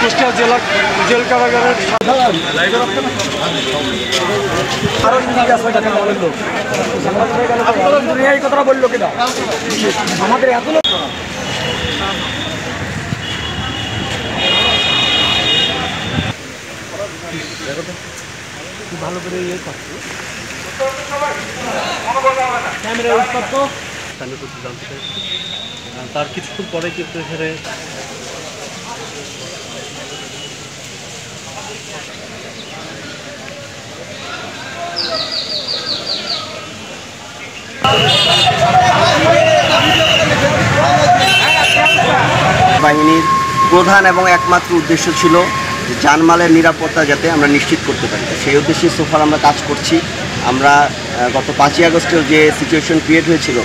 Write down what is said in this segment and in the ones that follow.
কুষ্টিয়া জেলা জেল কারাগারের এই কথাটা বললো কিনা আমাদের এত ভালো করে ইয়ে করছে ক্যামেরা উৎপাদ জানতে চাই তার কিছুক্ষণ পরে কিন্তু এখানে বাহিনীর প্রধান এবং একমাত্র উদ্দেশ্য ছিল যে জানমালের নিরাপত্তা যাতে আমরা নিশ্চিত করতে পারি। সেই উদ্দেশ্যে সোফার আমরা কাজ করছি। আমরা গত 5ই আগস্টের যে সিচুয়েশন ক্রিয়েট হয়েছিল,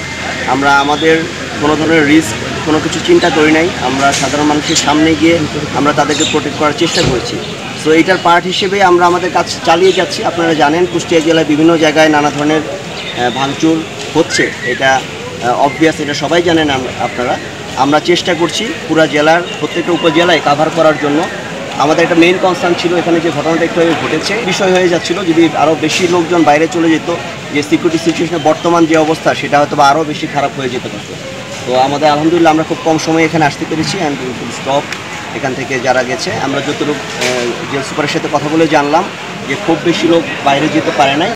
আমরা আমাদের কোনো ধরনের রিস্ক কোনো কিছু চিন্তা করি নাই। আমরা সাধারণ মানুষের সামনে গিয়ে আমরা তাদেরকে প্রোটেক্ট করার চেষ্টা করেছি। সো এইটার পার্ট হিসেবে আমরা আমাদের কাজ চালিয়ে যাচ্ছি। আপনারা জানেন কুষ্টিয়া জেলায় বিভিন্ন জায়গায় নানা ধরনের ভাঙচুর হচ্ছে, এটা অবভিয়াস, এটা সবাই জানেন আপনারা। আমরা চেষ্টা করছি পুরো জেলার প্রত্যেকটা উপজেলায় কাভার করার জন্য। আমাদের একটা মেইন কনসার্ন ছিল এখানে যে ঘটনাটা একটু ঘটেছে, বিষয় হয়ে যাচ্ছিল যদি আরও বেশি লোকজন বাইরে চলে যেত, যে সিকিউরিটি সিচুয়েশনের বর্তমান যে অবস্থা সেটা হয়তো আরও বেশি খারাপ হয়ে যেতে পারত। তো আমাদের আলহামদুলিল্লাহ আমরা খুব কম সময়ে এখানে আসতে পেরেছি। অ্যান্ড স্টপ এখান থেকে যারা গেছে, আমরা যতটুকু জেল সুপারের সাথে কথা বলে জানলাম যে খুব বেশি লোক বাইরে যেতে পারে নাই।